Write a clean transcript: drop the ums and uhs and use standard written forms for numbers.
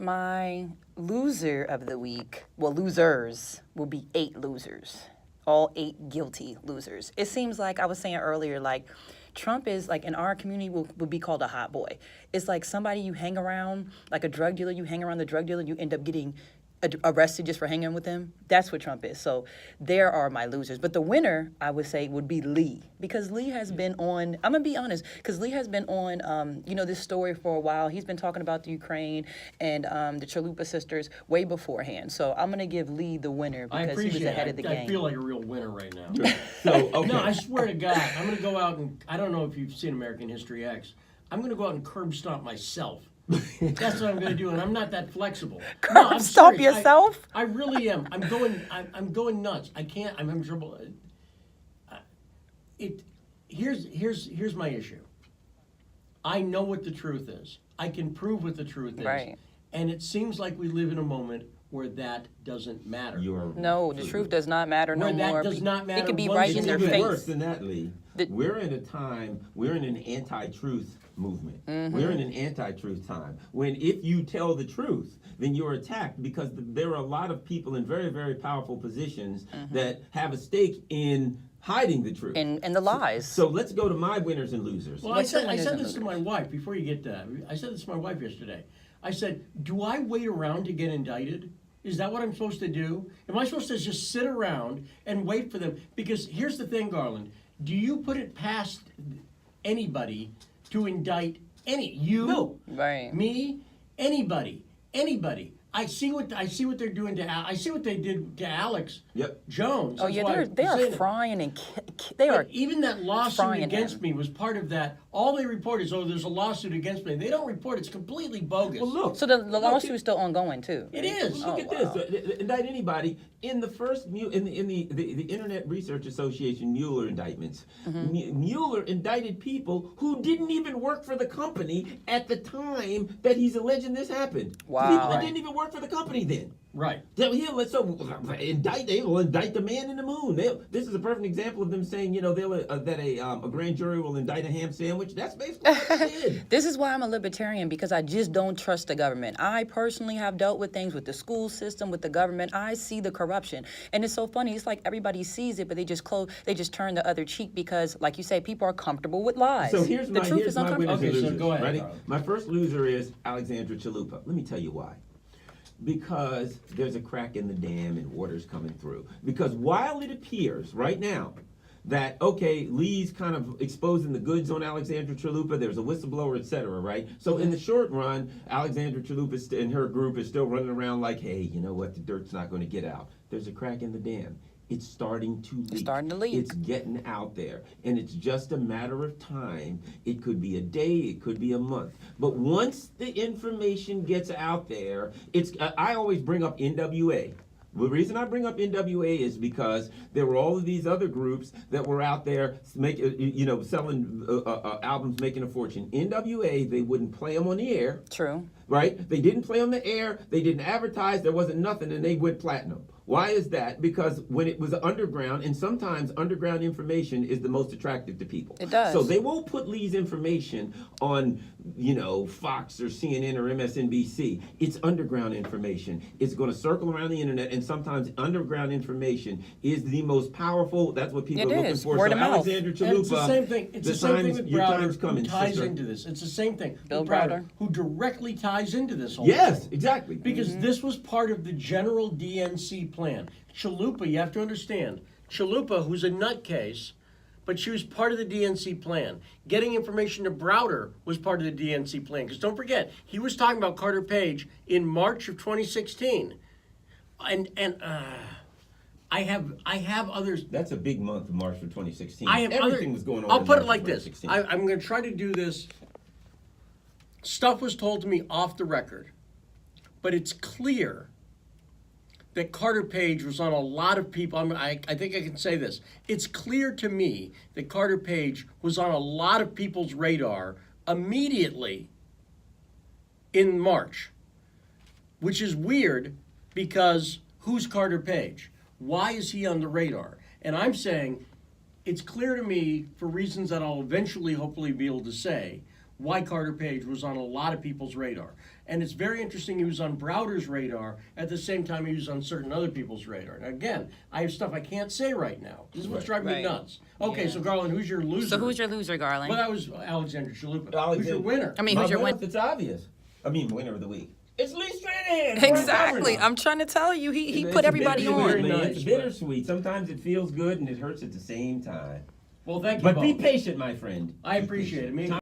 My loser of the week, well, losers will be 8 losers, all 8 guilty losers. It seems like I was saying earlier, like Trump is like in our community would be called a hot boy. It's like somebody you hang around, like a drug dealer. You hang around the drug dealer, you end up getting arrested just for hanging with him. That's what Trump is. So there are my losers. But the winner, I would say, would be Lee. Because Lee has been on, I'm going to be honest, because Lee has been on, this story for a while. He's been talking about the Ukraine and the Chalupa sisters way beforehand. So I'm going to give Lee the winner because he was ahead of the game. I feel like a real winner right now. So, okay. No, I swear to God, I'm going to go out and, I don't know if you've seen American History X, I'm going to go out and curb stomp myself. That's what I'm going to do, and I'm not that flexible. Curb stomp yourself? I really am. I'm going nuts. I can't. I'm having trouble. Here's my issue. I know what the truth is. I can prove what the truth is. Right. And it seems like we live in a moment where that doesn't matter. No, the truth does not matter no more. That does not matter. It could be right in their face. Worse than that, Lee. We're in an anti-truth movement. Mm-hmm. We're in an anti-truth time. When if you tell the truth, then you're attacked because there are a lot of people in very, very powerful positions that have a stake in hiding the truth. And the lies. So let's go to my winners and losers. Well, I said this to my wife before you get that. I said this to my wife yesterday. I said, do I wait around to get indicted? Is that what I'm supposed to do? Am I supposed to just sit around and wait for them? Because here's the thing, Garland. Do you put it past anybody to indict you, right. me, anybody? I see what they're doing to I see what they did to Alex Jones. Oh yeah, they are frying and they are. Even that lawsuit against me was part of that. All they report is, there's a lawsuit against me. They don't report it's completely bogus. Well, look. So the lawsuit is still ongoing too. It is. Look at this. Indict anybody in the first in the Internet Research Association Mueller indictments. Mueller indicted people who didn't even work for the company at the time that he's alleging this happened. Wow. People that didn't even work for the company then. Right. They will indict the man in the moon. This is a perfect example of them saying, that a grand jury will indict a ham sandwich. That's basically what they did. This is why I'm a libertarian, because I just don't trust the government. I personally have dealt with things with the school system, with the government. I see the corruption. And it's so funny. It's like everybody sees it, but they just turn the other cheek because, like you say, people are comfortable with lies. So here's my winners and losers. So go ahead. Ready? My first loser is Alexandra Chalupa. Let me tell you why. Because there's a crack in the dam and water's coming through. Because while it appears right now that, Lee's kind of exposing the goods on Alexandra Chalupa, there's a whistleblower, et cetera, right? So in the short run, Alexandra Chalupa and her group is still running around like, hey, you know what, the dirt's not going to get out. There's a crack in the dam. It's starting to leak. It's starting to leak. It's getting out there. And it's just a matter of time. It could be a day, it could be a month. But once the information gets out there, I always bring up NWA. The reason I bring up NWA is because there were all of these other groups that were out there selling albums, making a fortune. NWA, they wouldn't play them on the air. True. Right? They didn't play on the air. They didn't advertise. There wasn't nothing, and they went platinum. Why is that? Because when it was underground, and sometimes underground information is the most attractive to people. It does. So they won't put Lee's information on, Fox or CNN or MSNBC. It's underground information. It's going to circle around the internet, and sometimes underground information is the most powerful. That's what people are looking for. Word so of mouth. Alexandra Chalupa. It's the same thing. It's the same thing with Browder, coming, who ties sister. into this. It's the same thing. Bill Browder, who directly ties into this whole Yes, thing. exactly. Because this was part of the general DNC plan. Chalupa, you have to understand, Chalupa, who's a nutcase, but she was part of the DNC plan. Getting information to Browder was part of the DNC plan. Because don't forget, he was talking about Carter Page in March of 2016. And I have others. That's a big month of March for 2016. I have Everything was going on. I'll in put it March like of this. 2016. I'm going to try to do this. Stuff was told to me off the record. But it's clear that Carter Page was on a lot of people. I think I can say this. It's clear to me that Carter Page was on a lot of people's radar immediately in March, which is weird because who's Carter Page? Why is he on the radar? And I'm saying it's clear to me, for reasons that I'll eventually hopefully be able to say, why Carter Page was on a lot of people's radar. And it's very interesting he was on Browder's radar at the same time he was on certain other people's radar. And again, I have stuff I can't say right now. This is what's driving me Right. nuts. Okay, Yeah. so Garland, who's your loser? So who's your loser, Garland? Well, that was Alexandra Chalupa. Who's Alexander- your winner? I mean, My who's your winner, winner? It's obvious. I mean, winner of the week. It's Lee Stranahan. for Exactly. governor. I'm trying to tell you, he It's put a everybody bittersweet, on. Very man. nice, It's bittersweet. Sometimes it feels good and it hurts at the same time. Well, thank you But be both. patient, my friend. I Be appreciate patient. it. Me